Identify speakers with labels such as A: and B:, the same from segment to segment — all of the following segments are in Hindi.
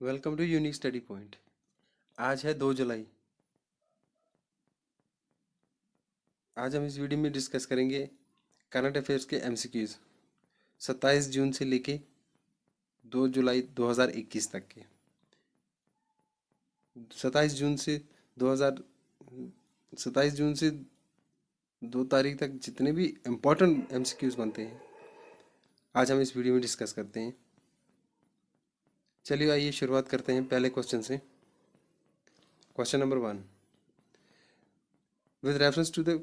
A: Welcome to unique study point. आज है 2 जुलाई। आज हम इस वीडियो में डिस्कस करेंगे करंट अफेयर्स के एमसीक्यूज 27 जून से लेके 2 जुलाई 2021 तक के। 27 जून से 2000 27 जून से 2 तारीख तक जितने भी इम्पोर्टेंट एमसीक्यूज बनते हैं आज हम इस वीडियो में डिस्कस करते हैं। चलिए आइए शुरुआत करते हैं पहले क्वेश्चन से। Question number 1, with reference to the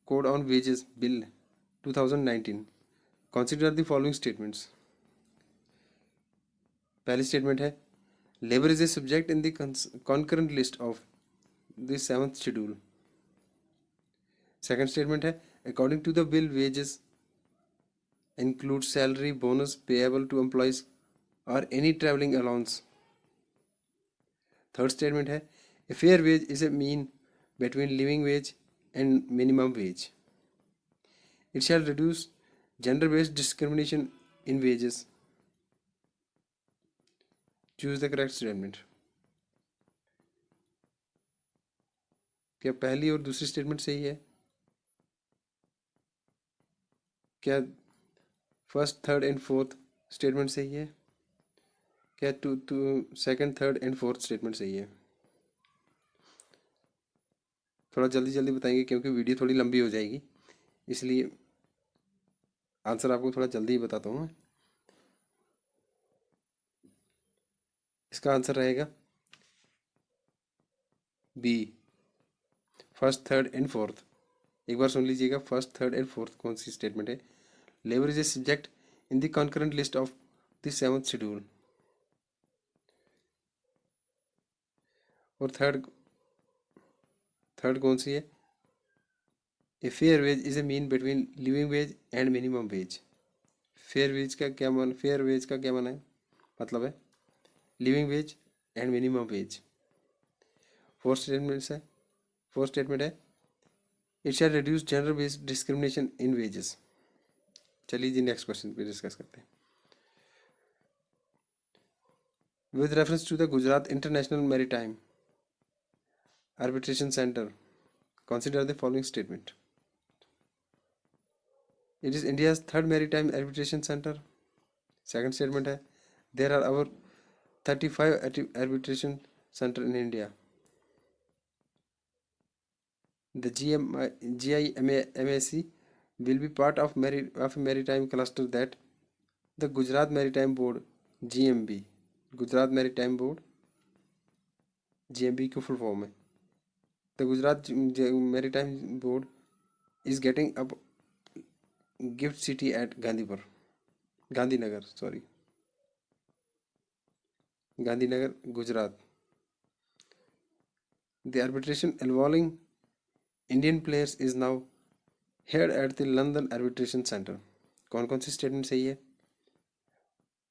A: Code on Wages Bill 2019, consider the following statements. पहली स्टेटमेंट है labour is a subject in the concurrent list of the 7th schedule. Second statement है according to the bill wages include salary bonus payable to employees और any travelling allowance. Third statement है a fair wage is a mean between living wage and minimum wage. It shall reduce gender-based discrimination in wages. Choose the correct statement. क्या पहली और दूसरी स्टेटमेंट सही है? क्या first, third and fourth statement सही है? क्या second, third and fourth statement सही है? थोड़ा जल्दी जल्दी बताएंगे क्योंकि वीडियो थोड़ी लंबी हो जाएगी, इसलिए आंसर आपको थोड़ा जल्दी ही बताता हूँ। इसका आंसर रहेगा B, first, third and fourth. एक बार सुन लीजिएगा, फर्स्ट, थर्ड एंड फोर्थ कौन सी स्टेटमेंट है। Labour is a subject in the concurrent list of the 7th schedule. और थर्ड कौन सी है? A fair wage is a mean between living wage and minimum wage. Fair wage का क्या माना है? मतलब है living wage and minimum wage. Fourth statement है it shall reduce gender based discrimination in wages. चलिए जी नेक्स्ट क्वेश्चन पे डिस्कस करते हैं। With reference to the Gujarat international maritime arbitration center, consider the following statement. It is India's third maritime arbitration center. Second statement है there are over 35 arbitration center in India. The GIMAC will be part of a maritime cluster that the Gujarat Maritime Board GMB, Gujarat Maritime Board GMB की full form है। The Gujarat Maritime Board is getting up gift city at Gandhinagar, Gujarat. The arbitration involving Indian players is now held at the London Arbitration Center. कौन कौन सी स्टेटमेंट सही है?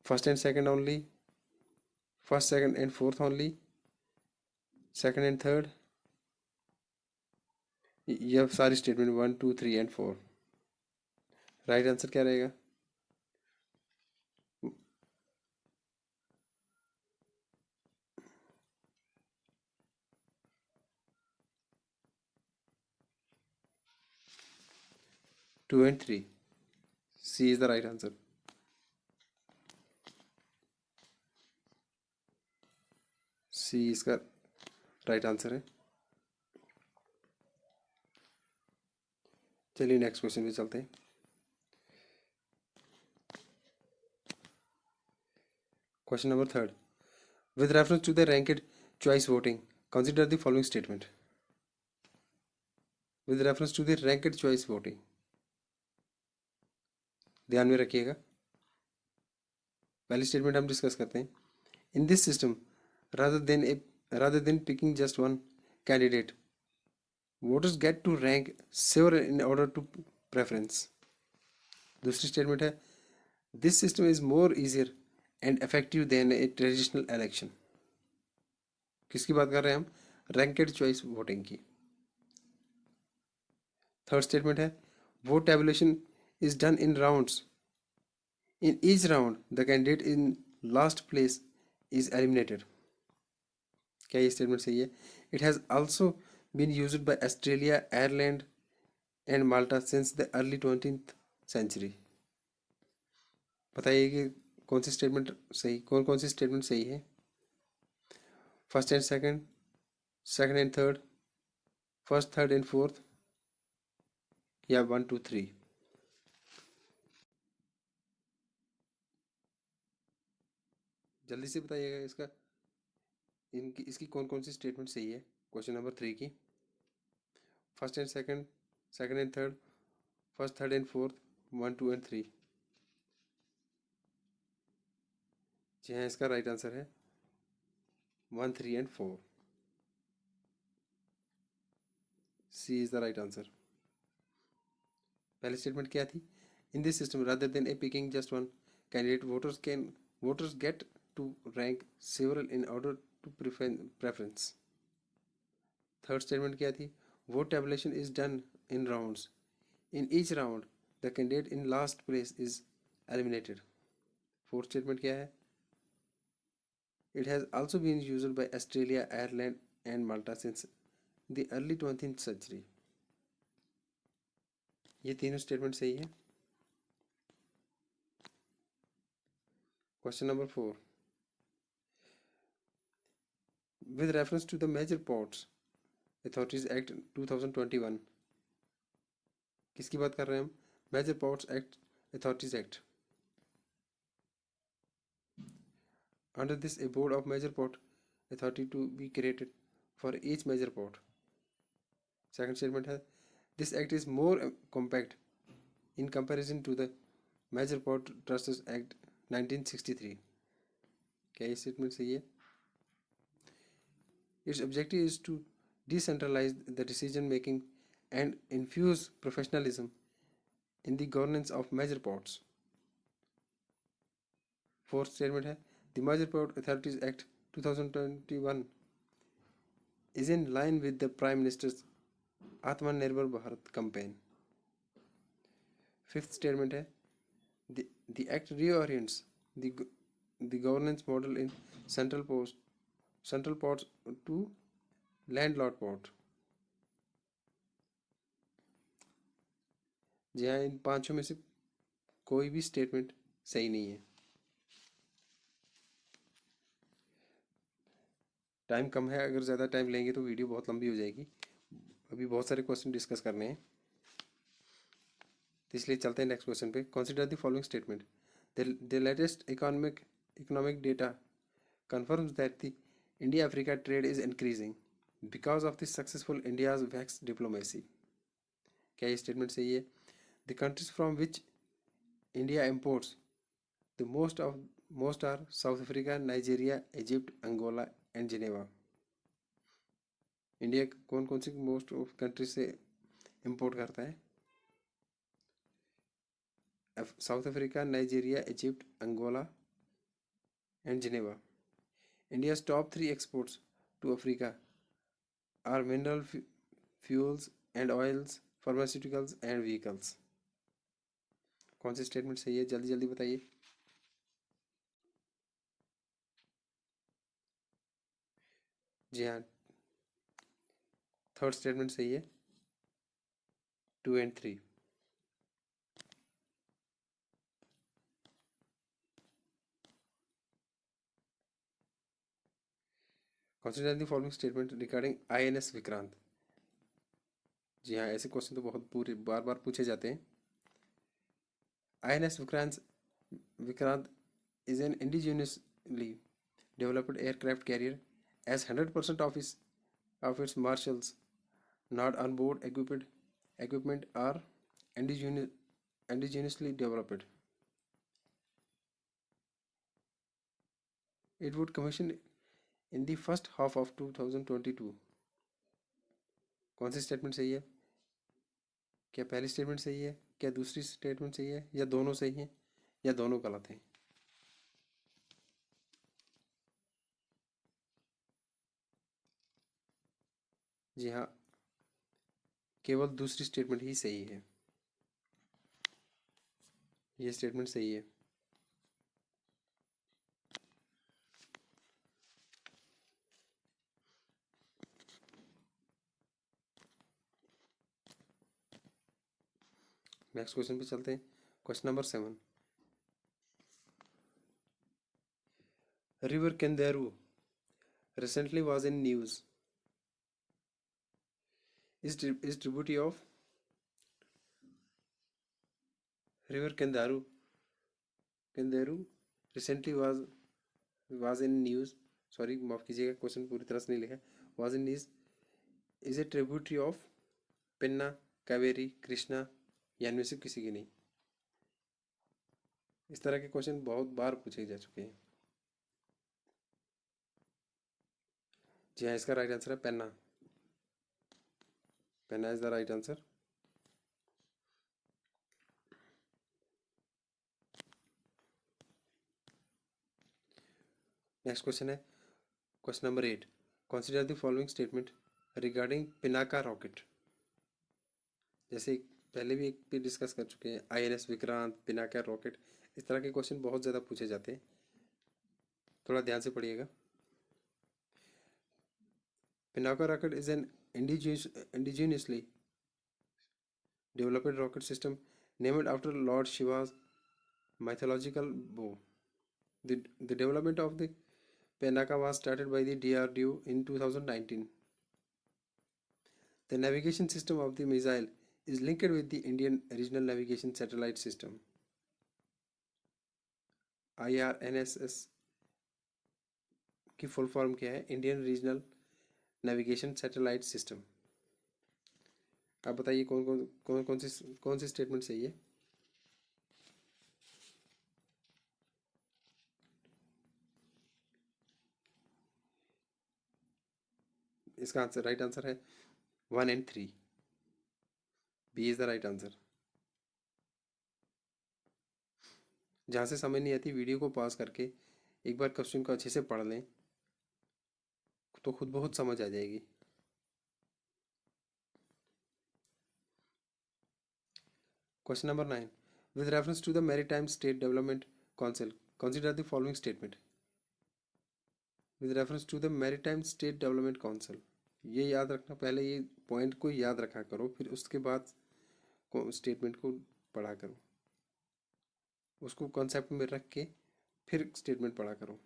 A: First and second only, first, second and fourth only, second and third, यह सारी स्टेटमेंट 1, 2, 3 एंड 4। राइट आंसर क्या रहेगा? Two and three, C is the right answer. C इसका राइट आंसर है। चलिए नेक्स्ट क्वेश्चन पे चलते हैं। Question number third, with reference to the ranked choice voting, consider the following statement. With reference to the ranked choice voting, ध्यान में रखिएगा। पहली स्टेटमेंट हम डिस्कस करते हैं। इन this system rather than picking just one candidate, voters get to rank several in order to preference. दूसरी स्टेटमेंट है this system is more easier and effective than a traditional election. किसकी बात कर रहे हैं हम? रैंकेड चॉइस वोटिंग की। थर्ड स्टेटमेंट है vote tabulation is done in rounds. In each round the candidate in last place is eliminated. क्या ये स्टेटमेंट सही है? It has also been used by Australia, Ireland and Malta since the early 20th century. बताइए कि कौन कौन सी स्टेटमेंट सही है? First and second, second and third, first third and fourth, या 1 2 3? जल्दी से बताइएगा इसका, इनकी इसकी कौन कौन सी स्टेटमेंट सही है क्वेश्चन नंबर 3 की। First and second, second and third, first third and fourth, 1 2 and 3। जी हाँ, इसका राइट आंसर है 1 3 and 4। C is the right answer. पहली स्टेटमेंट क्या थी? In this system rather than a picking just one candidate, voters get to rank several in order to preference. Third statement क्या थी? Vote tabulation is done in rounds, in each round the candidate in last place is eliminated. Fourth statement क्या है? It has also been used by Australia, Ireland and Malta since the early 20th century. ये तीनों स्टेटमेंट सही है। Question number 4, with reference to the Major Ports Authorities Act 2021, किसकी बात कर रहे हैं हम? Major ports act, authorities act. Under this a board of major port authority to be created for each major port. Second statement है, this act is more compact in comparison to the major port trusts act 1963। क्या ये स्टेटमेंट सही है? It's objective is to decentralise the decision making and infuse professionalism in the governance of major ports. Fourth statement है, the major port authorities act 2021 is in line with the Prime Minister's Atmanirbhar Bharat campaign. Fifth statement है, the act reorients the governance model in central ports to landlord port. जी हाँ, इन पांचों में से कोई भी स्टेटमेंट सही नहीं है। टाइम कम है, अगर ज़्यादा टाइम लेंगे तो वीडियो बहुत लंबी हो जाएगी। अभी बहुत सारे क्वेश्चन डिस्कस करने हैं, तो इसलिए चलते हैं नेक्स्ट क्वेश्चन पे। Consider the following statement, the latest economic data confirms that the India-Africa trade is increasing because of the successful India's vax diplomacy. क्या ये स्टेटमेंट सही है? The countries from which India imports the most are South Africa, Nigeria, Egypt, Angola and Geneva. India कौन कौन सी मोस्ट ऑफ कंट्रीज से इंपोर्ट करता है? South Africa, Nigeria, Egypt, Angola and Geneva. India's top three exports to Africa are mineral fuels and oils, pharmaceuticals and vehicles. कौन सी स्टेटमेंट सही है? जल्दी जल्दी बताइए। जी हाँ, थर्ड स्टेटमेंट सही है, 2 and 3। Consider the following statement regarding INS Vikrant. जी हाँ, ऐसे क्वेश्चन तो बहुत पूरे बार बार पूछे जाते हैं। INS Vikrant is an indigenously developed aircraft carrier as 100% of its marshals not on board equipment are indigenously developed. It would commission in the first half of 2022. कौन सी स्टेटमेंट सही है? क्या पहली स्टेटमेंट सही है, क्या दूसरी स्टेटमेंट सही है, या दोनों सही हैं, या दोनों गलत हैं? जी हाँ, केवल दूसरी स्टेटमेंट ही सही है। ये स्टेटमेंट सही है। नेक्स्ट क्वेश्चन पे चलते हैं। Question number 7, river Kunderu recently was in news, is tributary of river Kendaru recently was in news, sorry माफ कीजिएगा क्वेश्चन पूरी तरह से नहीं लिखा, was in news is a tributary of पेन्ना, कावेरी, कृष्णा या इनमें से किसी की नहीं। इस तरह के क्वेश्चन बहुत बार पूछे जा चुके हैं। जी हाँ, इसका राइट आंसर है Penna. Penna is the right answer. Next question है question number 8, consider the following statement regarding Pinaka rocket. जैसे पहले भी एक पे डिस्कस कर चुके हैं, INS विक्रांत, पिनाका रॉकेट, इस तरह के क्वेश्चन बहुत ज़्यादा पूछे जाते हैं, थोड़ा ध्यान से पढ़िएगा। Pinaka rocket is an indigenously developed rocket system named after Lord Shiva's mythological bow. The development of the Pinaka was started by the DRDO in 2019. The navigation system of the missile is linked with the Indian Regional Navigation Satellite System IRNSS की फुल फॉर्म क्या है? Indian regional navigation satellite system. आप बताइए कौन सी स्टेटमेंट सही है? इसका आंसर राइट आंसर है 1 and 3, B is the right answer. जहाँ से समझ नहीं आती वीडियो को पॉज करके एक बार क्वेश्चन को अच्छे से पढ़ लें तो खुद बहुत समझ आ जाएगी। Question number 9, with reference to the maritime state development council consider the following statement. With reference to the maritime state development council, ये याद रखना, पहले ये पॉइंट को याद रखा करो, फिर उसके बाद स्टेटमेंट को पढ़ा करो, उसको कॉन्सेप्ट में रख के फिर स्टेटमेंट पढ़ा करो।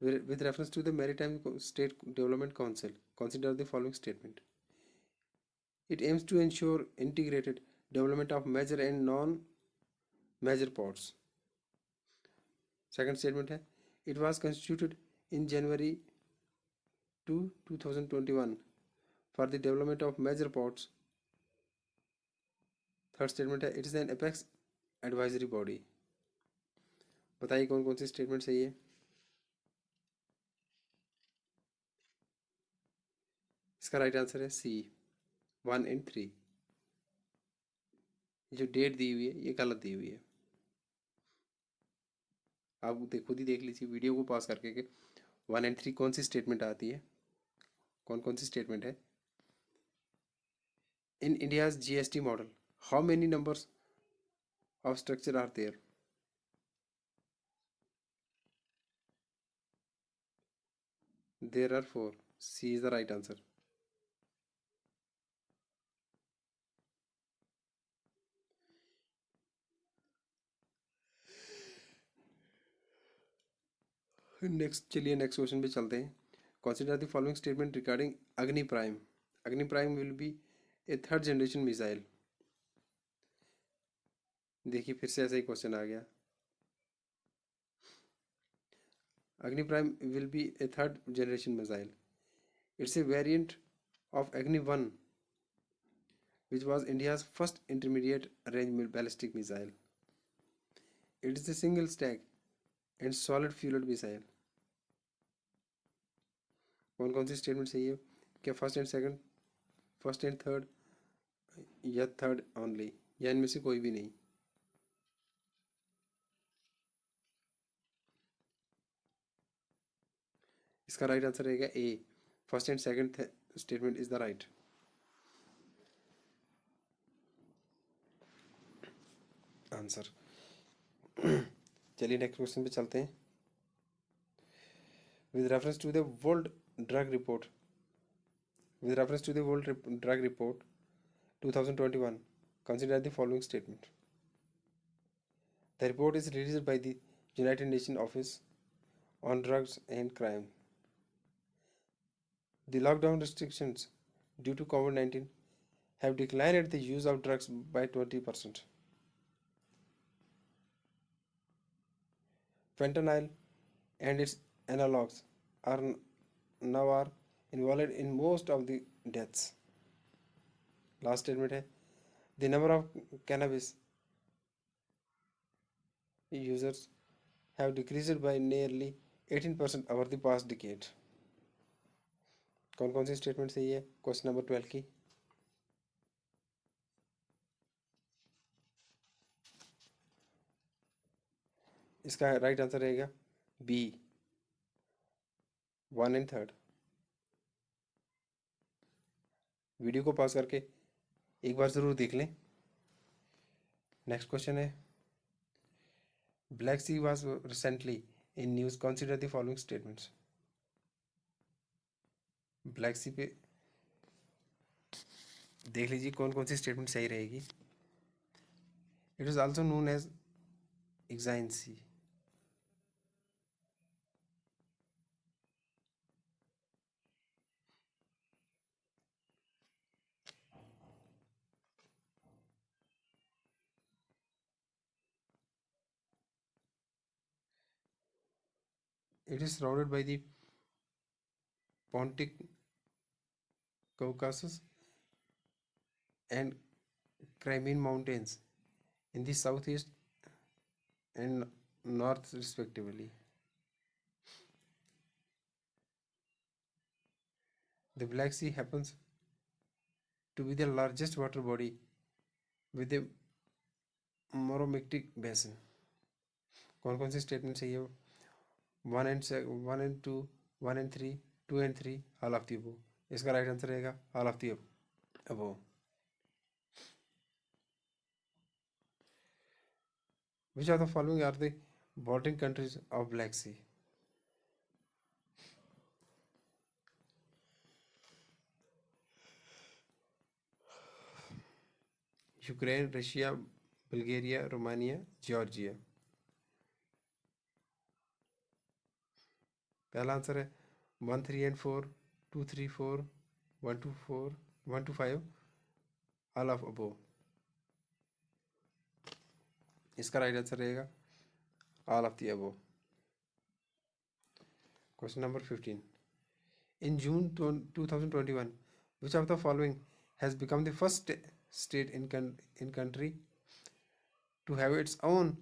A: With reference to the Maritime State Development Council, consider the following statement. It aims to ensure integrated development of major and non-major ports. Second statement है, it was constituted in January 2021 for the development of major ports. Third statement है, it is an apex advisory body. बताइए कौन कौन सी स्टेटमेंट सही है? इसका राइट आंसर है सी, 1 and 3। जो डेट दी हुई है ये गलत दी हुई है, आप खुद ही देख लीजिए वीडियो को पॉज करके कि 1 and 3 कौन सी स्टेटमेंट आती है, कौन कौन सी स्टेटमेंट है। In India's GST model how many numbers of structure are there? There are 4, C is the right answer. चलिए नेक्स्ट क्वेश्चन पे चलते हैं। Consider the following statement regarding Agni prime. Agni prime will be a third generation missile. देखिए फिर से ऐसा ही क्वेश्चन आ गया। Agni prime will be a third generation missile. It's a variant of Agni 1, which was India's first intermediate range ballistic missile. It is a single stack and solid fueled missile. कौन कौन सी स्टेटमेंट सही है? क्या first and second, first and third, या थर्ड ओनली, या इनमें से कोई भी नहीं? इसका राइट आंसर रहेगा A, first and second statement is the right answer. चलिए नेक्स्ट क्वेश्चन पे चलते हैं। With reference to the world drug report 2021, Consider the following statement. The report is released by the United Nations Office on Drugs and Crime. The lockdown restrictions due to COVID-19 have declined the use of drugs by 20%. Fentanyl and its analogs are now involved in most of the deaths. Last statement है, the number of cannabis users have decreased by nearly 18% over the past decade. कौन कौन सी स्टेटमेंट सही है क्वेश्चन नंबर 12 की? इसका राइट आंसर रहेगा बी, 1 and 3. वीडियो को पॉज करके एक बार ज़रूर देख लें. नेक्स्ट क्वेश्चन है, Black Sea was recently in news, consider the following statements. Black Sea पे देख लीजिए कौन कौन सी स्टेटमेंट सही रहेगी. It is also known as Euxine Sea. It is surrounded by the Pontic Caucasus and Crimean Mountains in the southeast and north respectively. The Black Sea happens to be the largest water body with a Muromictic basin. कौन कौन सी स्टेटमेंट सही है? 1 and 2, 1 and 3, 2 and 3, all of the above. इसका राइट आंसर रहेगा all of the above. Which of the following are the bordering countries of Black Sea? Ukraine, Russia, Bulgaria, Romania, Georgia. पहला आंसर है 1, 3 and 4, 2, 3, 4, 1, 2, 4, 1, 2, 5, all of above. इसका राइट आंसर रहेगा all of the above. Question number 15. In June 2021, which of the following has become the first state in country to have its own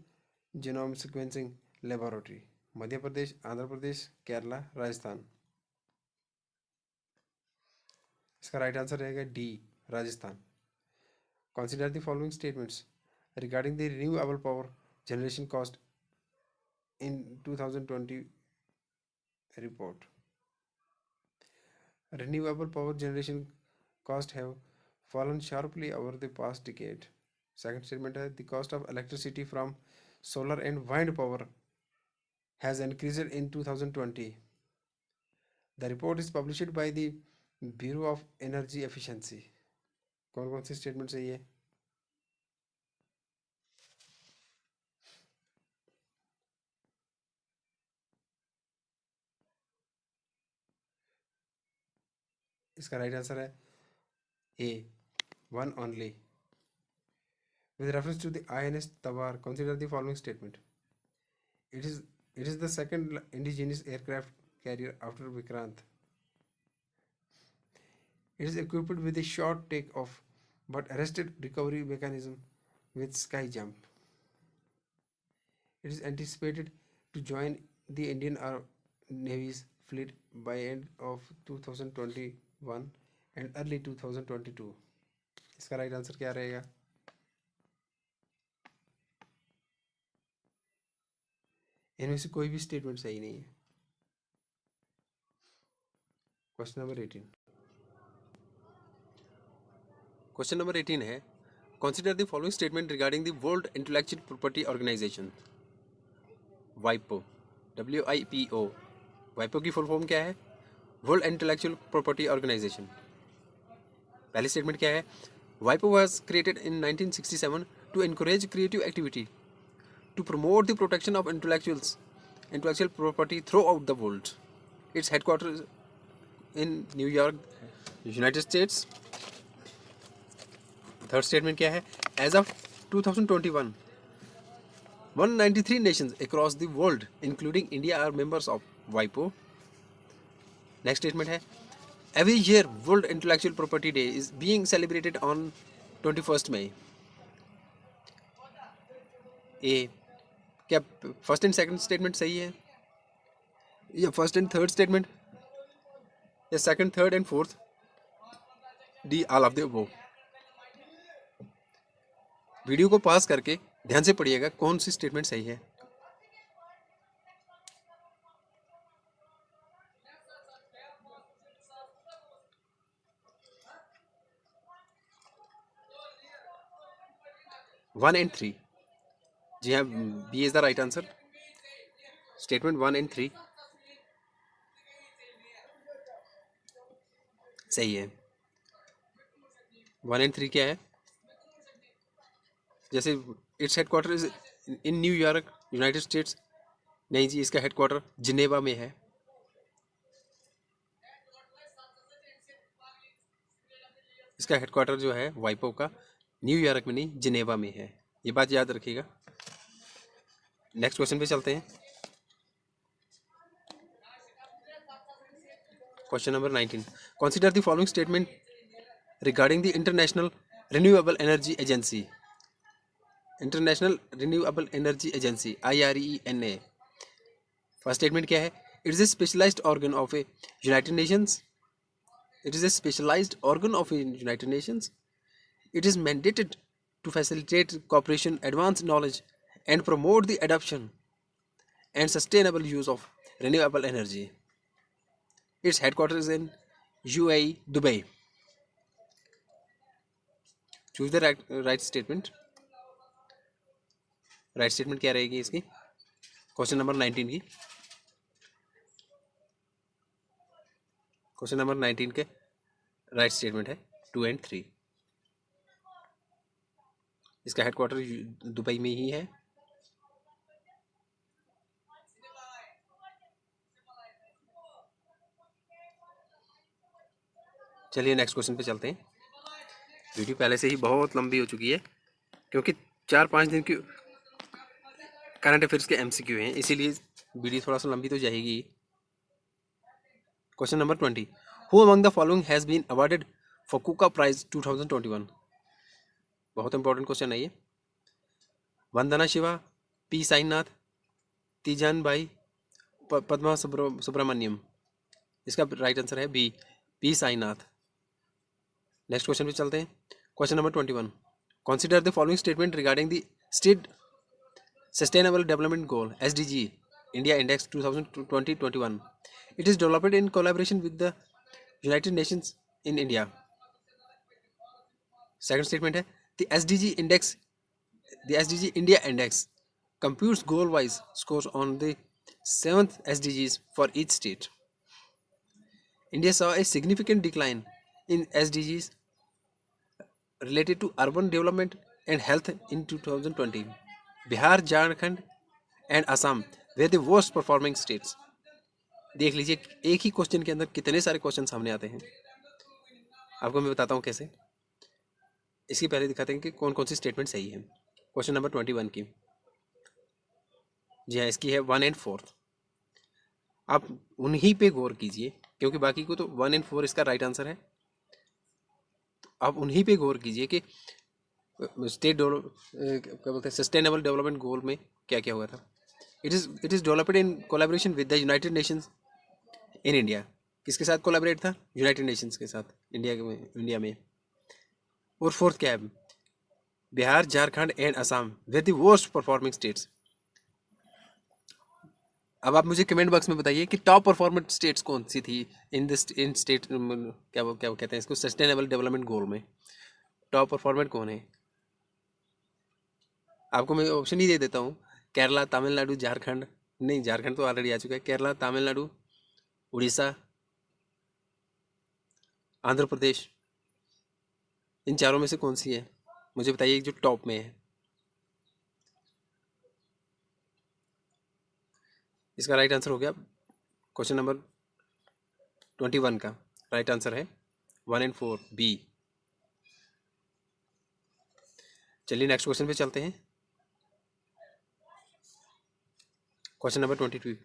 A: genome sequencing laboratory? Madhya Pradesh, Andhra Pradesh, Kerala, Rajasthan. इसका राइट आंसर रहेगा D, Rajasthan. Consider the following statements regarding the renewable power generation cost in 2020 report. Renewable power generation cost have fallen sharply over the past decade. Second statement है, the cost of electricity from solar and wind power has increased in 2020. The report is published by the Bureau of Energy Efficiency. कौन कौन सी स्टेटमेंट सही है? इसका राइट आंसर है A, 1 only. With reference to the INS Tawar, consider the following statement. It is the second indigenous aircraft carrier after Vikrant. It is equipped with a short take-off but arrested recovery mechanism with sky jump. It is anticipated to join the Indian Navy's fleet by end of 2021 and early 2022. इसका राइट आंसर क्या रहेगा? इनमें से कोई भी स्टेटमेंट सही नहीं है. Question number 18. क्वेश्चन नंबर 18 है, consider the following statement regarding the World Intellectual Property Organization. वाइपो, WIPO. वाइपो की फुल फॉर्म क्या है? World Intellectual Property Organization. पहली स्टेटमेंट क्या है? WIPO was created in 1967 to encourage creative activity, to promote the protection of intellectual property throughout the world. Its headquarters in New York, United States. Third statement क्या है? As of 2021, 193 nations across the world, including India, are members of WIPO. Next statement है, every year World Intellectual Property Day is being celebrated on 21st May. ए क्या फर्स्ट एंड सेकंड स्टेटमेंट सही है, या फर्स्ट एंड थर्ड स्टेटमेंट, या second third and fourth, D all of the above? Video को पॉज करके ध्यान से पढ़िएगा कौन सी स्टेटमेंट सही है. वन एंड थ्री, जी हाँ, B is the right answer. Statement 1 and 3 सही है. 1 and 3 क्या है? जैसे its headquarter is in New York, United states. नहीं जी, इसका हेडक्वार्टर जिनेवा में है. इसका हेडक्वार्टर जो है वाइपो का न्यूयॉर्क में नहीं, जिनेवा में है. ये बात याद रखिएगा. नेक्स्ट क्वेश्चन पे चलते हैं. Question number 19. Consider the following statement regarding the international renewable energy agency. International renewable energy agency, IRENA. First statement क्या है? It is a specialised organ of a United Nations. It is a specialized organ of the United Nations. It is mandated to facilitate cooperation, advance knowledge, and promote the adoption and sustainable use of renewable energy. Its headquarters is in UAE, Dubai. Choose the right statement. Right statement क्या रहेगी इसकी? क्वेश्चन नंबर 19 की. क्वेश्चन नंबर 19 के राइट स्टेटमेंट है 2 and 3. इसका हेडक्वार्टर दुबई में ही है. चलिए नेक्स्ट क्वेश्चन पे चलते हैं. वीडियो पहले से ही बहुत लंबी हो चुकी है क्योंकि 4-5 दिन की करंट अफेयर्स के MCQ हैं, इसीलिए वीडियो थोड़ा सा लंबी तो जाएगी. Question number 20. Who among the following has been awarded for Kuka Prize 2021? बहुत इंपॉर्टेंट क्वेश्चन है ये. वंदना शिवा, P साईनाथ, तीजान बाई, पद्मा सुब्रमण्यम. इसका राइट आंसर है B, P Sainath. Next question पे चलते हैं. Question number 21. Consider the following statement regarding the state sustainable development goal SDG India Index 2020-21. It is developed in collaboration with the United Nations in India. Second statement है, the SDG India Index computes goal-wise scores on the 7th SDGs for each state. India saw a significant decline in SDGs related to urban development and health in 2020. Bihar, Jharkhand and Assam were the worst performing states. देख लीजिए एक ही क्वेश्चन के अंदर कितने सारे क्वेश्चन सामने आते हैं. आपको मैं बताता हूँ कैसे. इसकी पहले दिखाते हैं कि कौन कौन सी स्टेटमेंट सही है. क्वेश्चन नंबर 21 की, जी हाँ, इसकी है 1 and 4. आप उन्हीं पे गौर कीजिए क्योंकि बाकी को तो 1 and 4 इसका राइट आंसर है. तो आप उन्हीं पे गौर कीजिए कि स्टेट क्या बोलते हैं सस्टेनेबल डेवलपमेंट गोल में क्या क्या हुआ था. It is developed in collaboration with the United Nations in India. किसके साथ कोलैबोरेट था? यूनाइटेड नेशंस के साथ इंडिया में. और फोर्थ क्या है? Bihar, Jharkhand and Assam were the worst performing states. अब आप मुझे कमेंट बॉक्स में बताइए कि टॉप परफॉर्मेंट स्टेट्स कौन सी थी इन स्टेट क्या कहते हैं इसको सस्टेनेबल डेवलपमेंट गोल में. टॉप परफॉर्मेंट कौन है? आपको मैं ऑप्शन ही दे देता हूँ. केरला, तमिलनाडु, झारखंड. नहीं, झारखंड तो ऑलरेडी आ चुका है. केरला, तमिलनाडु, उड़ीसा, आंध्र प्रदेश. इन चारों में से कौन सी है? मुझे बताइए जो टॉप में है। इसका राइट आंसर हो गया क्वेश्चन नंबर 21 का राइट आंसर है 1 and 4 बी। चलिए नेक्स्ट क्वेश्चन पे चलते हैं। Question number 22।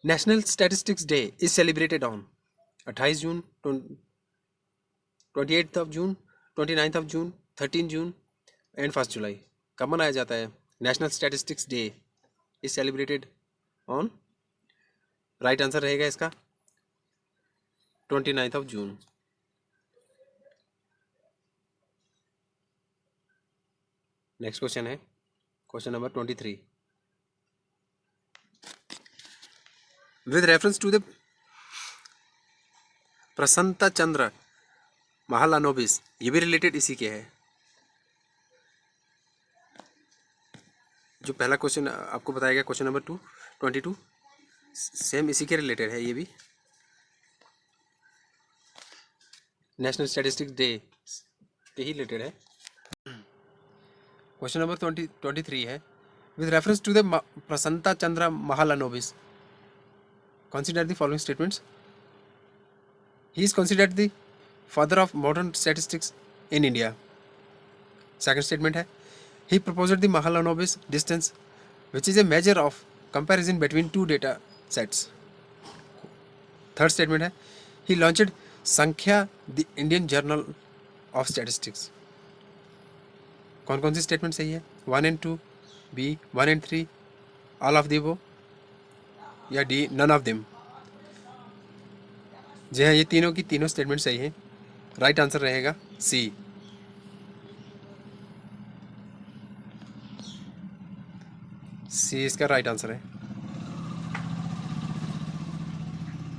A: National statistics day is celebrated on 28 June, 28 of June, 29 of June, 13 June and 1 July. कब मनाया जाता है? National statistics day is celebrated on, right answer रहेगा इसका 29 ऑफ जून। नेक्स्ट क्वेश्चन है question number 23। With reference to the Prasanta Chandra Mahalanobis, ये भी रिलेटेड इसी के है। जो पहला क्वेश्चन आपको बताया गया क्वेश्चन नंबर 22 सेम इसी के रिलेटेड है। ये भी नेशनल स्टैटिस्टिक्स डे के ही रिलेटेड है। क्वेश्चन नंबर 23 है with reference to the Prasanta Chandra Mahalanobis consider the following statements. He is considered the father of modern statistics in India. Second statement है he proposed the Mahalanobis distance which is a measure of comparison between two data sets. Third statement है he launched Sankhya, the Indian Journal of Statistics. कौन कौन सी स्टेटमेंट सही है? 1 and 2, B 1 and 3, all of the above या डी नन ऑफ देम? जी हाँ, ये तीनों की तीनों स्टेटमेंट सही है। राइट आंसर रहेगा सी। सी इसका राइट आंसर है।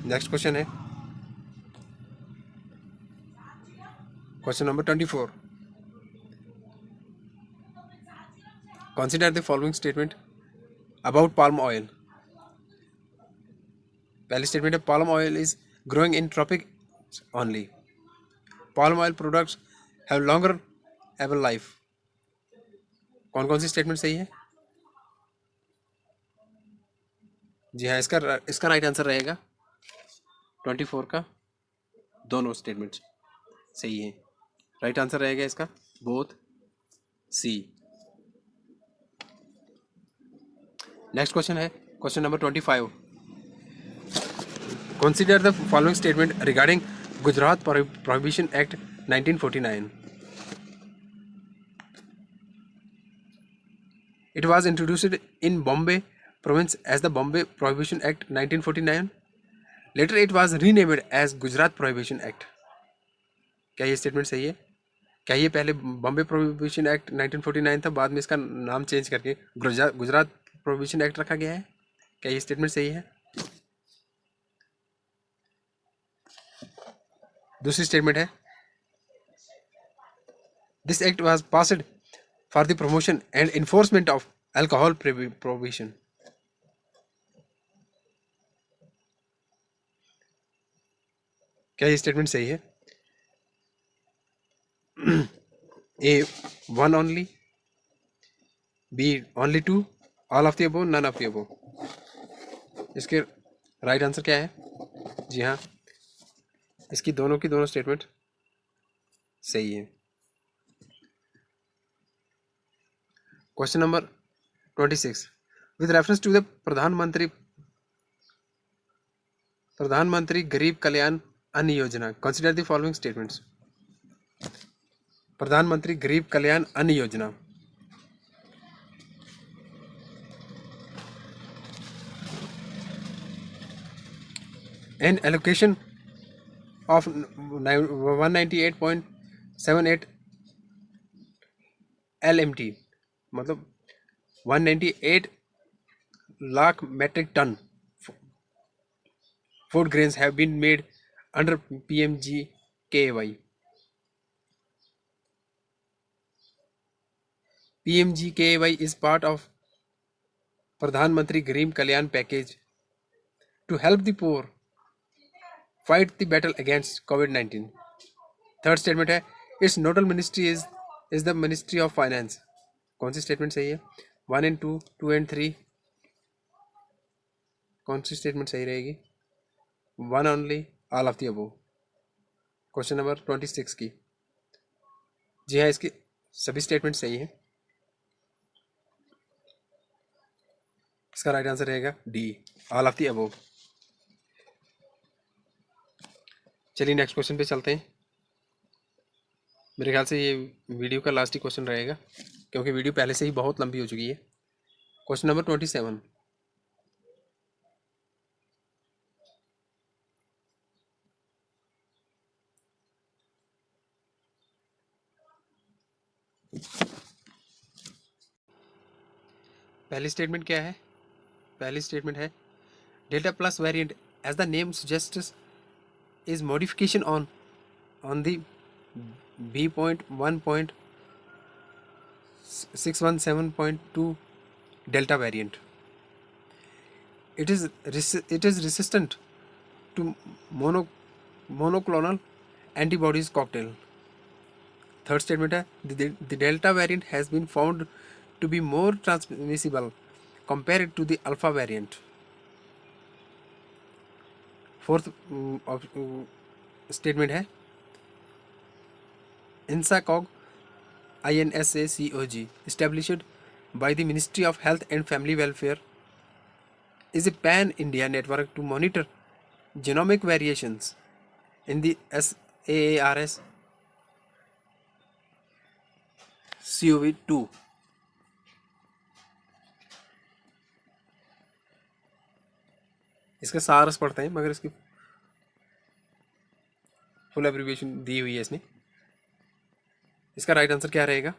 A: नेक्स्ट क्वेश्चन है question number 24। Consider the following statement about palm oil. पहली स्टेटमेंट है palm oil is growing in tropic only. Palm oil products have longer ever life. कौन कौन सी स्टेटमेंट सही है? जी हाँ, इसका राइट आंसर रहेगा 24 का दोनों स्टेटमेंट्स सही है। राइट आंसर रहेगा इसका बोथ सी। नेक्स्ट क्वेश्चन है question number 25। Consider the following statement regarding Gujarat prohibition act 1949। It was introduced in Bombay province as the Bombay Prohibition Act 1949. Later it was renamed as Gujarat Prohibition Act. क्या ये स्टेटमेंट सही है? क्या ये पहले बॉम्बे प्रोहिबिशन एक्ट 1949 था, बाद में इसका नाम चेंज करके गुजरात प्रोहिबिशन एक्ट रखा गया है? क्या ये स्टेटमेंट सही है? दूसरी स्टेटमेंट है this act was passed for the promotion and enforcement of alcohol prohibition. क्या ये स्टेटमेंट सही है? A 1 only, B only 2, all of the above, none of the above. इसके राइट आंसर क्या है? जी हाँ, इसकी दोनों की दोनों स्टेटमेंट सही है। Question number 26 with reference to the Pradhan Mantri Garib कल्याण अन्न योजना कंसिडर द फॉलोइंग स्टेटमेंट्स। प्रधानमंत्री गरीब कल्याण अन्न योजना एन एलोकेशन of 198.78 LMT, मतलब 198 lakh metric ton food grains have been made under PMGKY. PMGKY is part of Pradhan Mantri Gareeb Kalyan package to help the poor fight the battle against COVID-19. Third statement है its nodal ministry is the ministry of finance. कौन सी स्टेटमेंट सही है? 1 एंड 2, 2 एंड 3, कौन सी स्टेटमेंट सही रहेगी? 1 only, all of the above. Question number 26 की। जी हाँ, इसकी सभी स्टेटमेंट सही हैं। इसका राइट आंसर रहेगा D, all of the above. चलिए नेक्स्ट क्वेश्चन पे चलते हैं। मेरे ख्याल से ये वीडियो का लास्ट ही क्वेश्चन रहेगा, क्योंकि वीडियो पहले से ही बहुत लंबी हो चुकी है। Question number 27। पहली स्टेटमेंट क्या है? पहली स्टेटमेंट है delta plus variant as the name suggests is modification on the B.1.617.2 delta variant. It is resistant to monoclonal antibodies cocktail. Third statement है the delta variant has been found to be more transmissible compared to the alpha variant. Fourth statement है INSACOG INSACOG established by the Ministry of Health and Family Welfare is a pan-India network to monitor genomic variations in the SAARS CoV-2. इसका सारस पढ़ते हैं, मगर इसकी फुल एब्रीविएशन दी हुई है इसमें। इसका राइट आंसर क्या रहेगा?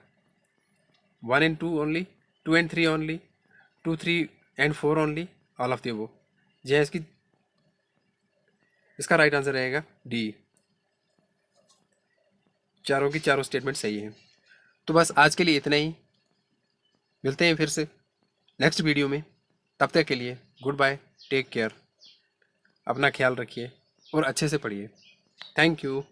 A: 1 and 2 only, 2 and 3 only, 2, 3 and 4 only, all of the above. जी हाँ, इसका राइट आंसर रहेगा डी, चारों की चारों स्टेटमेंट सही है। तो बस आज के लिए इतना ही, मिलते हैं फिर से नेक्स्ट वीडियो में। तब तक के लिए गुड बाय, टेक केयर, अपना ख्याल रखिए और अच्छे से पढ़िए। Thank you.